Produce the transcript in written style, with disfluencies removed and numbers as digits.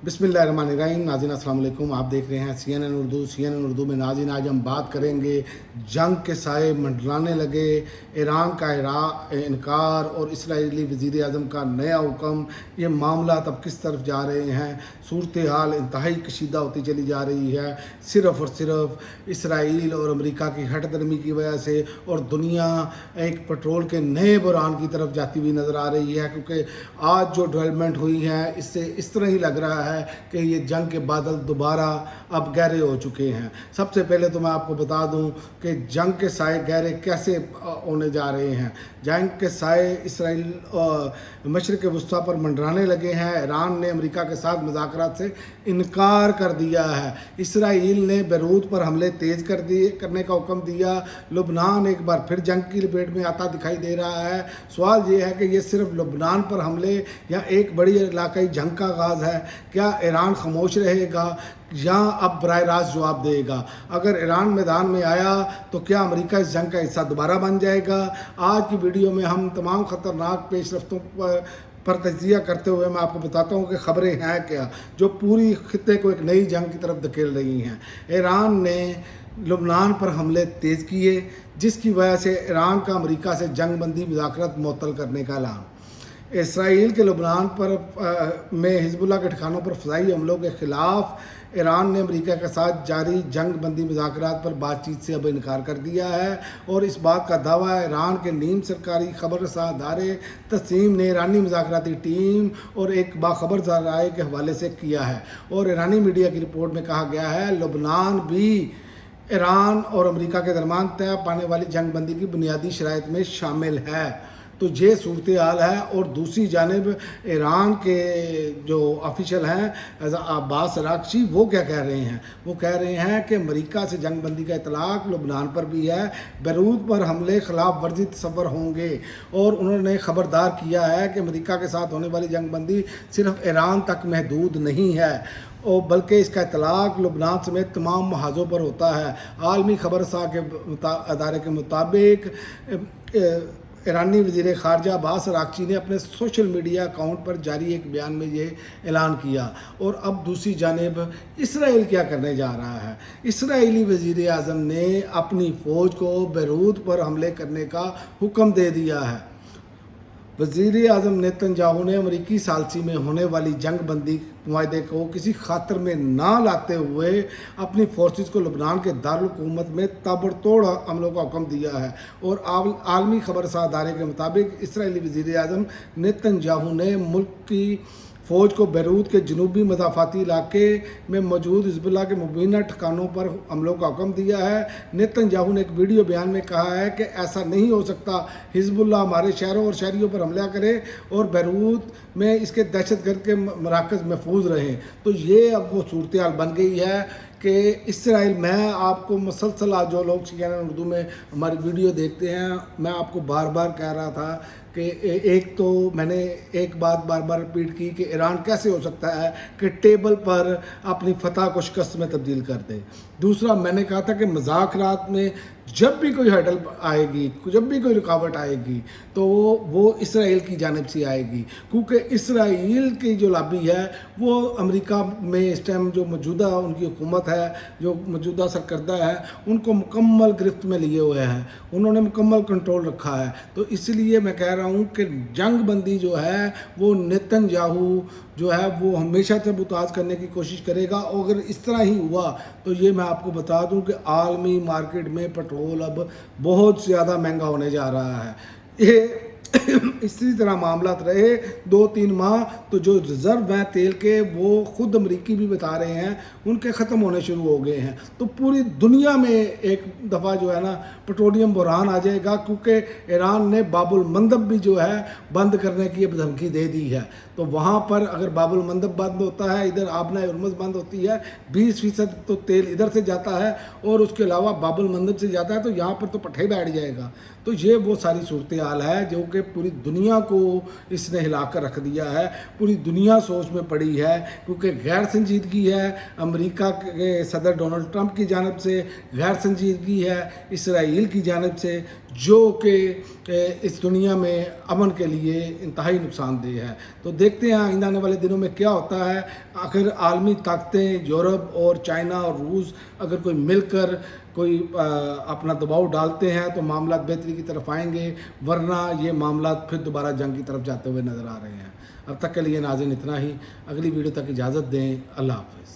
बिस्मिल्लाहिर्रहमानिर्रहीम। नाज़रीन अस्सलाम वालेकुम। आप देख रहे हैं CNN उर्दू में। नाज़रीन आज हम बात करेंगे जंग के साए मंडराने लगे, ईरान का इनकार और इसराइली वज़ीर आज़म का नया हुक्म। ये मामला अब किस तरफ जा रहे हैं? सूरत हाल इंतहाई कशीदा होती चली जा रही है, सिर्फ़ और सिर्फ इसराइल और अमेरिका की हट दर्मी की वजह से, और दुनिया एक पेट्रोल के नए बहरान की तरफ जाती हुई नज़र आ रही है। क्योंकि आज जो डेवलपमेंट हुई है इससे इस तरह ही लग रहा है कि ये जंग के बादल दोबारा अब गहरे हो चुके हैं। सबसे पहले तो मैं आपको बता दूं कि जंग के साए गहरे कैसे होने जा रहे हैं। जंग के साए इसराइल मशरिक़ वस्ता पर मंडराने लगे हैं। ईरान ने अमेरिका के साथ मुज़ाकरात से इनकार कर दिया है। इसराइल ने बैरूत पर हमले तेज़ करने का हुक्म दिया। लुबनान एक बार फिर जंग की लपेट में आता दिखाई दे रहा है। सवाल ये है कि ये सिर्फ लुबनान पर हमले या एक बड़ी इलाकाई जंग का आगाज़ है? क्या ईरान खामोश रहेगा या अब बराह रास्त जवाब देगा? अगर ईरान मैदान में आया तो क्या अमेरिका इस जंग का हिस्सा दोबारा बन जाएगा? आज की वीडियो में हम तमाम ख़तरनाक पेशरफ्तों पर तजिया करते हुए मैं आपको बताता हूँ कि ख़बरें हैं क्या जो पूरी खित्ते को एक नई जंग की तरफ धकेल रही हैं। ईरान ने लुबनान पर हमले तेज़ किए, जिसकी वजह से ईरान का अमेरिका से जंग बंदी मुज़ाकरात मुअत्तल करने का ऐलान। इसराइल के लुबनान पर में हिजबुल्लाह के ठिकानों पर फ़ज़ाई हमलों के ख़िलाफ़ ईरान ने अमेरिका के साथ जारी जंग बंदी मुज़ाकरात पर बातचीत से अब इनकार कर दिया है। और इस बात का दावा ईरान के नीम सरकारी खबर रसा अदारे तस्नीम ने ईरानी मुज़ाकराती टीम और एक बाखबर ज़राए के हवाले से किया है। और ईरानी मीडिया की रिपोर्ट में कहा गया है लुबनान भी ईरान और अमेरिका के दरमियान तय पाने वाली जंग बंदी की बुनियादी शराइत में शामिल है। तो ये सूरत हाल है। और दूसरी जानिब ईरान के जो ऑफिशियल हैं अब्बास अराग़ची, वो क्या कह रहे हैं? वो कह रहे हैं कि अमेरिका से जंग बंदी का इतलाक़ लुबनान पर भी है, बैरूत पर हमले खिलाफ वर्जी तस्वर होंगे। और उन्होंने ख़बरदार किया है कि अमेरिका के साथ होने वाली जंग बंदी सिर्फ ईरान तक महदूद नहीं है और बल्कि इसका इतलाक़ लुबनान समेत तमाम महाज़ों पर होता है। आलमी खबर सा के अदारे के मुताबिक ईरानी वज़ीर ख़ारजा अब्बास अराग़ची ने अपने सोशल मीडिया अकाउंट पर जारी एक बयान में ये ऐलान किया। और अब दूसरी जानिब इसराइल क्या करने जा रहा है? इसराइली वज़ीर आज़म ने अपनी फ़ौज को बैरूत पर हमले करने का हुक्म दे दिया है। वज़ीर आज़म नेतन्याहू ने अमरीकी सालसी में होने वाली जंग बंदी मुआहदे को किसी खातर में ना लाते हुए अपनी फोर्सेस को लुबनान के दारुल हुकूमत में ताबड़तोड़ हमलों का हुक्म दिया है। और आलमी खबर सा अदारे के मुताबिक इसराइली वज़ीर आज़म नेतन्याहू ने मुल्क की फ़ौज को बैरूत के जनूबी मदाफ़ाती इलाके में मौजूद हिजबुल्लाह के मुबीना ठिकानों पर हमलों का हुक्म दिया है। नेतन्याहू ने एक वीडियो बयान में कहा है कि ऐसा नहीं हो सकता, हिजबुल्लाह हमारे शहरों और शहरियों पर हमला करे और बैरूत में इसके दहशतगर्द के मराकज़ महफूज रहें। तो ये अब वो सूरत हाल बन गई है कि इसराइल, मैं आपको मुसलसल आज जो लोग CNN उर्दू में हमारी वीडियो देखते हैं, मैं आपको बार बार कह रहा था कि एक तो मैंने एक बात बार बार रिपीट की कि ईरान कैसे हो सकता है कि टेबल पर अपनी फतह को शिकस्त में तब्दील कर दे। दूसरा, मैंने कहा था कि मुज़ाकरात में जब भी कोई हर्डल आएगी, जब भी कोई रुकावट आएगी तो वो इसराइल की जानिब से आएगी। क्योंकि इसराइल की जो लॉबी है वो अमेरिका में इस टाइम जो मौजूदा उनकी हुकूमत है, जो मौजूदा सरकर्दा है, उनको मुकम्मल गिरफ्त में लिए हुए हैं, उन्होंने मुकम्मल कंट्रोल रखा है। तो इसलिए मैं कह रहा हूँ कि जंग बंदी जो है वो नेतन्याहू जो है वो हमेशा से मुताज करने की कोशिश करेगा। और अगर इस तरह ही हुआ तो ये मैं आपको बता दूं कि आलमी मार्केट में पेट्रोल अब बहुत ज़्यादा महंगा होने जा रहा है। ये इसी तरह मामलात रहे 2-3 माह तो जो रिज़र्व हैं तेल के, वो ख़ुद अमरीकी भी बता रहे हैं उनके ख़त्म होने शुरू हो गए हैं। तो पूरी दुनिया में एक दफ़ा जो है ना पेट्रोलियम बहरान आ जाएगा। क्योंकि ईरान ने बाबुल मंदब भी जो है बंद करने की अब धमकी दे दी है। तो वहाँ पर अगर बाबुल मंदब बंद होता है, इधर आबना उर्मुज़ बंद होती है, 20% तो तेल इधर से जाता है और उसके अलावा बाबुल मंदब से जाता है, तो यहाँ पर तो पट्टे बैठ जाएगा। तो ये वो सारी सूरत हाल है जो कि पूरी दुनिया دنیا کو اس نے ہلا کر رکھ دیا ہے، پوری دنیا سوچ میں پڑی ہے، کیونکہ غیر سنجیدگی ہے امریکہ کے صدر ڈونلڈ ٹرمپ کی جانب سے، غیر سنجیدگی ہے اسرائیل کی جانب سے، جو کہ اس دنیا میں امن کے لیے انتہائی نقصان دہ ہے۔ تو دیکھتے ہیں آئندہ آنے والے دنوں میں کیا ہوتا ہے۔ آخر عالمی طاقتیں یورپ اور چائنا اور روس اگر کوئی مل کر کوئی اپنا دباؤ ڈالتے ہیں تو معاملات بہتری کی طرف آئیں گے، ورنہ یہ معاملات پھر دوبارہ جنگ کی طرف جاتے ہوئے نظر آ رہے ہیں۔ اب تک کے لیے ناظرین اتنا ہی، اگلی ویڈیو تک اجازت دیں، اللہ حافظ۔